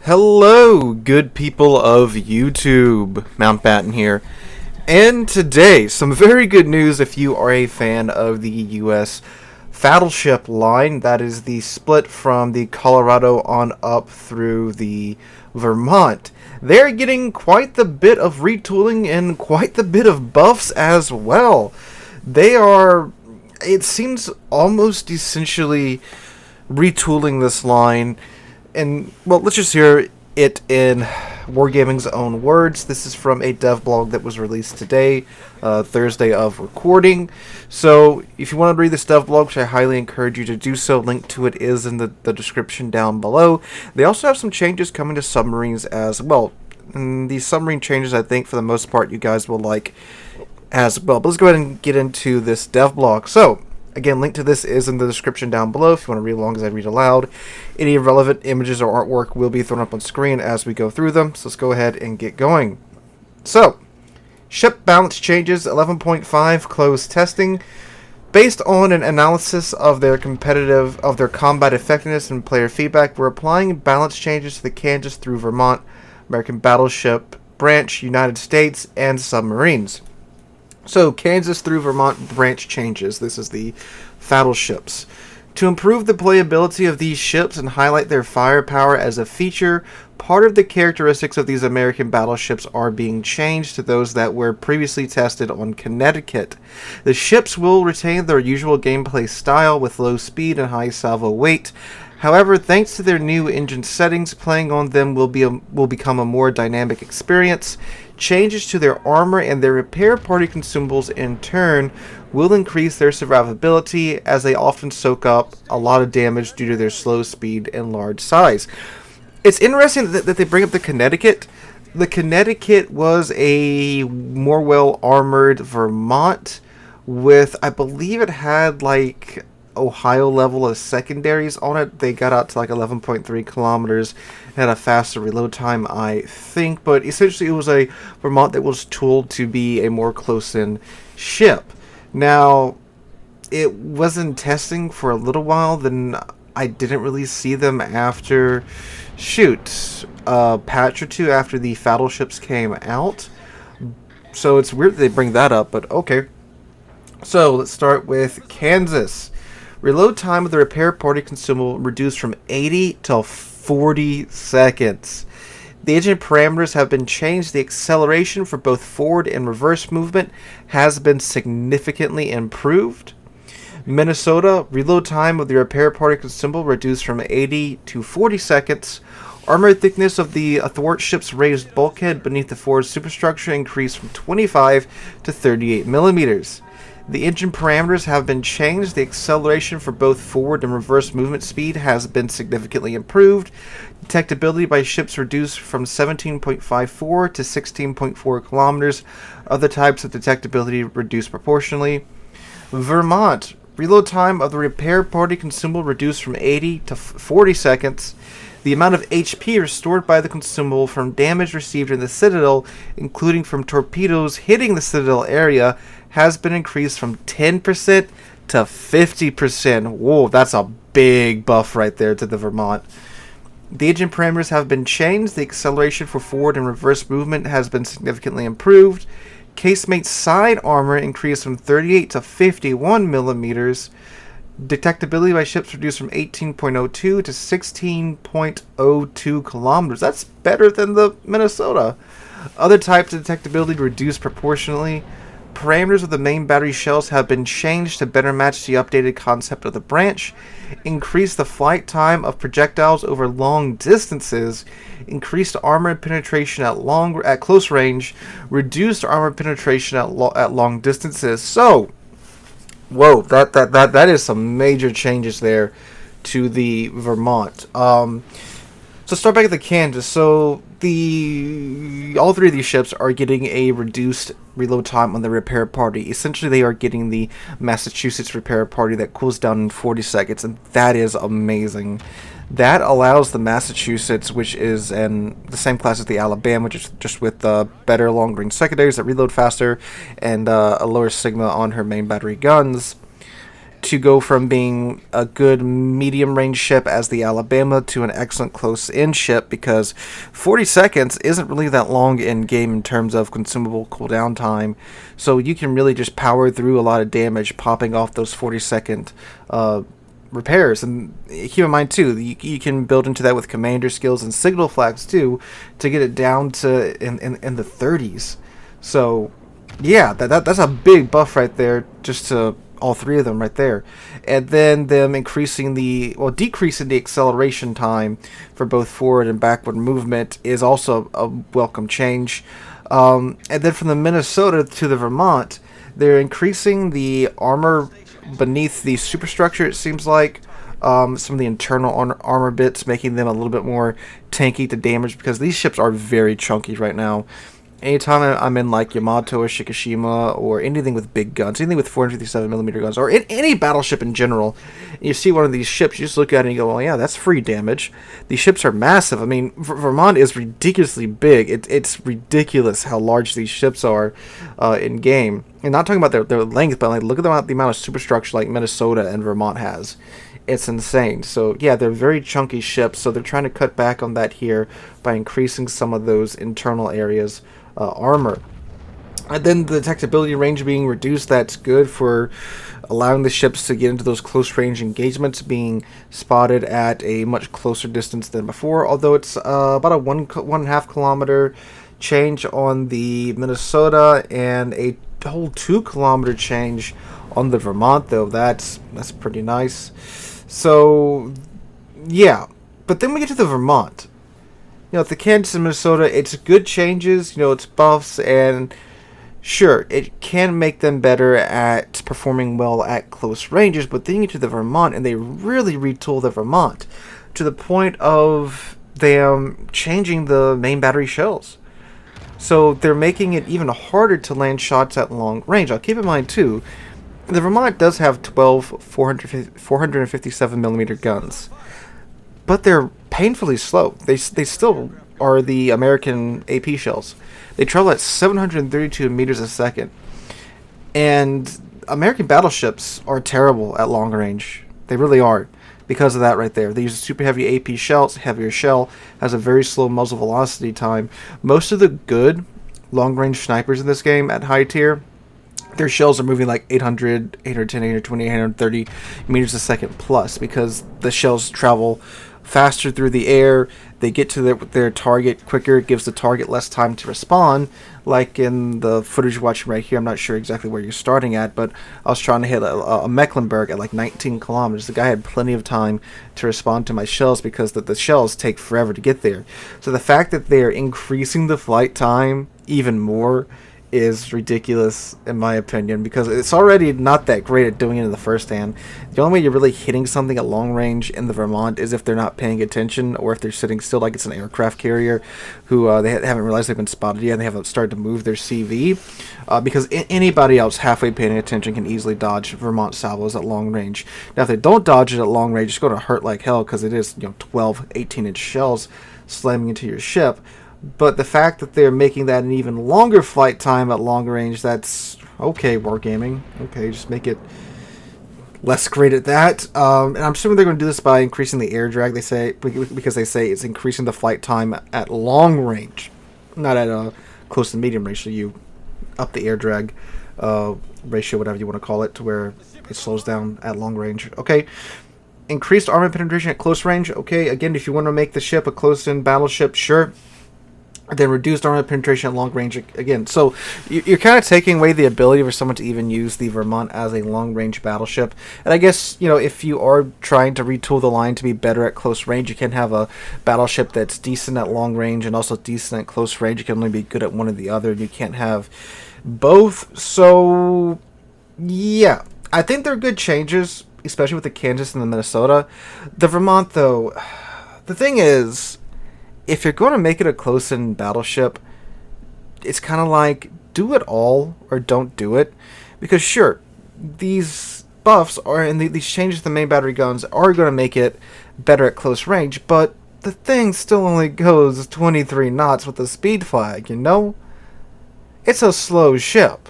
Hello, good people of YouTube. Mountbatten here. And today, some very good news if you are a fan of the US Fattleship line. That is the split from the Colorado on up through the Vermont. They're getting quite the bit of retooling and quite the bit of buffs as well. They are, it seems, almost essentially retooling this line. And, well, let's just hear it in Wargaming's own words. This is from a DevBlog that was released today, Thursday of recording. So, if you want to read this DevBlog, which I highly encourage you to do so, link to it is in the description down below. They also have some changes coming to submarines as well. And these submarine changes, I think, for the most part, you guys will like as well. But let's go ahead and get into this DevBlog. So, again, link to this is in the description down below if you want to read along as I read aloud. Any relevant images or artwork will be thrown up on screen as we go through them, so let's go ahead and get going. So, ship balance changes 11.5 closed testing. Based on an analysis of their combat effectiveness and player feedback, we're applying balance changes to the Kansas through Vermont, American Battleship branch, United States, and submarines. So, Kansas through Vermont branch changes. This is the Battleships. To improve the playability of these ships and highlight their firepower as a feature, part of the characteristics of these American battleships are being changed to those that were previously tested on Connecticut. The ships will retain their usual gameplay style with low speed and high salvo weight. However, thanks to their new engine settings, playing on them will become a more dynamic experience. Changes to their armor and their repair party consumables in turn will increase their survivability, as they often soak up a lot of damage due to their slow speed and large size. It's interesting that they bring up the Connecticut. The Connecticut was a more well-armored Vermont with, I believe it had like Ohio level of secondaries on it. They got out to like 11.3 kilometers, had a faster reload time, I think, but essentially it was a Vermont that was tooled to be a more close-in ship. Now, it was in testing for a little while, then I didn't really see them after, a patch or two after the Battleships came out. So it's weird that they bring that up, but okay. So let's start with Kansas. Reload time of the repair party consumable reduced from 80 to 40 seconds. The engine parameters have been changed. The acceleration for both forward and reverse movement has been significantly improved. Minnesota, reload time of the repair party consumable reduced from 80 to 40 seconds. Armor thickness of the athwart ship's raised bulkhead beneath the forward superstructure increased from 25 to 38 millimeters. The engine parameters have been changed. The acceleration for both forward and reverse movement speed has been significantly improved. Detectability by ships reduced from 17.54 to 16.4 kilometers. Other types of detectability reduced proportionally. Vermont. Reload time of the repair party consumable reduced from 80 to 40 seconds. The amount of HP restored by the consumable from damage received in the Citadel, including from torpedoes hitting the Citadel area, has been increased from 10% to 50%. Whoa, that's a big buff right there to the Vermont. The engine parameters have been changed. The acceleration for forward and reverse movement has been significantly improved. Casemate side armor increased from 38 to 51 millimeters. Detectability by ships reduced from 18.02 to 16.02 kilometers. That's better than the Minnesota. Other types of detectability reduced proportionally. Parameters of the main battery shells have been changed to better match the updated concept of the branch. Increase the flight time of projectiles over long distances. Increased armor penetration at close range. Reduced armor penetration at long distances. So, whoa, that is some major changes there to the Vermont. So start back at the Kansas. So all three of these ships are getting a reduced reload time on the repair party. Essentially, they are getting the Massachusetts repair party that cools down in 40 seconds, and that is amazing. That allows the Massachusetts, which is in the same class as the Alabama, just with better long-range secondaries that reload faster and a lower sigma on her main battery guns. to go from being a good medium range ship as the Alabama to an excellent close in ship, because 40 seconds isn't really that long in game in terms of consumable cooldown time. So you can really just power through a lot of damage popping off those 40-second repairs. And keep in mind too, you can build into that with commander skills and signal flags too to get it down to in the 30s. So yeah, that's a big buff right there, just to all three of them right there. And then them decreasing the acceleration time for both forward and backward movement is also a welcome change. And then from the Minnesota to the Vermont, they're increasing the armor beneath the superstructure, it seems like. Some of the internal armor bits, making them a little bit more tanky to damage, because these ships are very chunky right now. Anytime I'm in like Yamato or Shikishima or anything with big guns, anything with 457mm guns, or any battleship in general, and you see one of these ships, you just look at it and you go, well, yeah, that's free damage. These ships are massive. I mean, Vermont is ridiculously big. It's ridiculous how large these ships are in game. And not talking about their length, but like look at the amount of superstructure like Minnesota and Vermont has. It's insane. So yeah, they're very chunky ships, so they're trying to cut back on that here by increasing some of those internal areas armor. And then the detectability range being reduced, that's good for allowing the ships to get into those close range engagements, being spotted at a much closer distance than before, although it's about a 1.5 kilometer change on the Minnesota and a whole 2 kilometer change on the Vermont, though. That's pretty nice. So yeah, but then we get to the Vermont. You know, the Kansas and Minnesota, it's good changes, you know, it's buffs, and sure, it can make them better at performing well at close ranges, but then you get to the Vermont, and they really retool the Vermont to the point of them changing the main battery shells. So they're making it even harder to land shots at long range. I'll keep in mind, too, the Vermont does have 12 457mm guns, but they're painfully slow. They still are the American AP shells. They travel at 732 meters a second. And American battleships are terrible at long range. They really are, because of that right there. They use super heavy AP shells. Heavier shell has a very slow muzzle velocity time. Most of the good long range snipers in this game at high tier, their shells are moving like 800, 810, 820, 830 meters a second plus, because the shells travel faster through the air. They get to their target quicker. It gives the target less time to respond. Like in the footage you're watching right here, I'm not sure exactly where you're starting at, but I was trying to hit a Mecklenburg at like 19 kilometers. The guy had plenty of time to respond to my shells, because the shells take forever to get there. So the fact that they're increasing the flight time even more is ridiculous, in my opinion, because it's already not that great at doing it in the first hand. The only way you're really hitting something at long range in the Vermont is if they're not paying attention, or if they're sitting still like it's an aircraft carrier who they haven't realized they've been spotted yet, and they haven't started to move their CV, because anybody else halfway paying attention can easily dodge Vermont salvos at long range. Now if they don't dodge it at long range, it's going to hurt like hell, because it is 12 18-inch shells slamming into your ship. But the fact that they're making that an even longer flight time at long range, that's okay, wargaming. Okay, just make it less great at that. And I'm assuming they're going to do this by increasing the air drag, they say, because they say it's increasing the flight time at long range, not at close to medium range. So you up the air drag ratio, whatever you want to call it, to where it slows down at long range. Okay. Increased armor penetration at close range. Okay, again, if you want to make the ship a close-in battleship, sure. Then reduced armor penetration at long range again. So you're kind of taking away the ability for someone to even use the Vermont as a long-range battleship. And I guess, if you are trying to retool the line to be better at close range, you can have a battleship that's decent at long range and also decent at close range. You can only be good at one or the other, and you can't have both. So, yeah. I think they're good changes, especially with the Kansas and the Minnesota. The Vermont, though, the thing is, if you're going to make it a close-in battleship, it's kind of like, do it all or don't do it. Because sure, these buffs and these changes to the main battery guns are going to make it better at close range, but the thing still only goes 23 knots with the speed flag, It's a slow ship.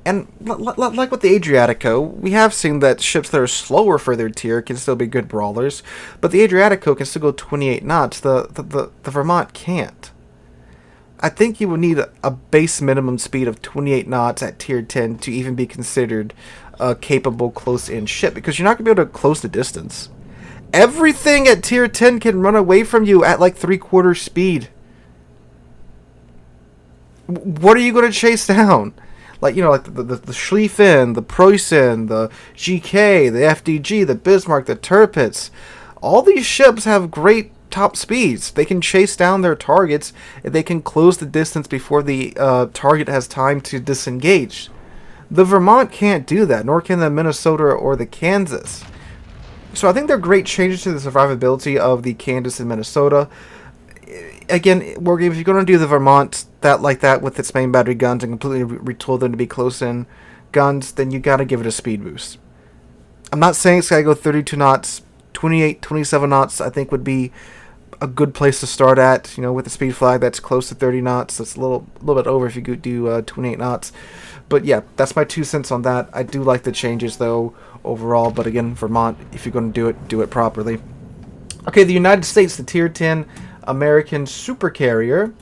And like with the Adriatico, we have seen that ships that are slower for their tier can still be good brawlers, but the Adriatico can still go 28 knots. The Vermont can't. I think you would need a base minimum speed of 28 knots at tier 10 to even be considered a capable close-in ship, because you're not going to be able to close the distance. Everything at tier 10 can run away from you at like 3/4 speed. What are you going to chase down? Like, you know, like the Schlieffen, the Preußen, the GK, the FDG, the Bismarck, the Tirpitz. All these ships have great top speeds. They can chase down their targets, and they can close the distance before the target has time to disengage. The Vermont can't do that, nor can the Minnesota or the Kansas. So I think they're great changes to the survivability of the Kansas and Minnesota. Again, Wargames, if you're going to do the Vermont like that with its main battery guns and completely retool them to be close-in guns, then you got to give it a speed boost. I'm not saying it's got to go 32 knots, 28, 27 knots I think would be a good place to start at, you know, with the speed flag that's close to 30 knots. That's a little bit over if you could do 28 knots. But yeah, that's my 2 cents on that. I do like the changes, though, overall. But again, Vermont, if you're going to do it properly. Okay, the United States, the Tier 10 American Supercarrier.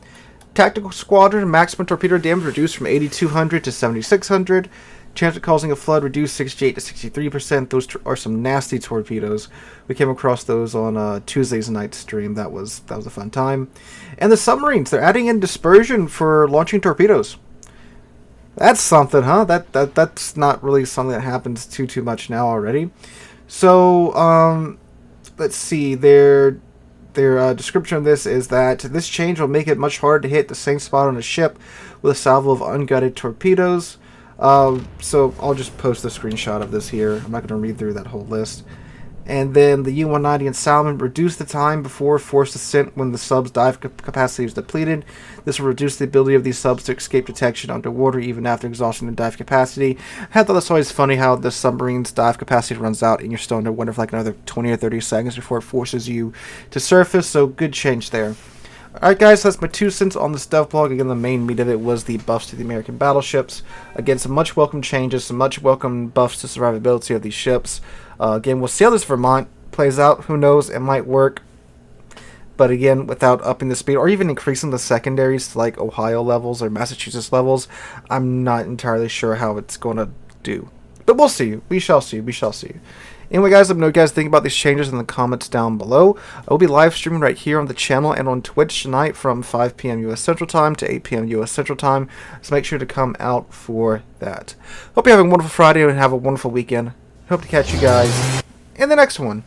Tactical Squadron, maximum torpedo damage reduced from 8,200 to 7,600. Chance of causing a flood reduced 68 to 63%. Those are some nasty torpedoes. We came across those on Tuesday's night stream. That was a fun time. And the submarines, they're adding in dispersion for launching torpedoes. That's something, huh? That's not really something that happens too much now already. So let's see. Their description of this is that this change will make it much harder to hit the same spot on a ship with a salvo of unguided torpedoes. So I'll just post a screenshot of this here. I'm not going to read through that whole list. And then the U-190 and Salmon reduce the time before forced descent when the sub's dive capacity is depleted. This will reduce the ability of these subs to escape detection underwater even after exhausting their dive capacity. I thought that's always funny how the submarine's dive capacity runs out and you're still underwater for like another 20 or 30 seconds before it forces you to surface, so good change there. Alright guys, that's my 2 cents on this DevBlog. Again, the main meat of it was the buffs to the American battleships. Again, some much welcome changes, some much welcome buffs to survivability of these ships. Again, we'll see how this Vermont plays out. Who knows, it might work. But again, without upping the speed or even increasing the secondaries to like Ohio levels or Massachusetts levels, I'm not entirely sure how it's going to do. But we'll see. We shall see. We shall see. Anyway, guys, let me know what you guys think about these changes in the comments down below. I will be live streaming right here on the channel and on Twitch tonight from 5 p.m. US Central Time to 8 p.m. US Central Time. So make sure to come out for that. Hope you're having a wonderful Friday and have a wonderful weekend. Hope to catch you guys in the next one.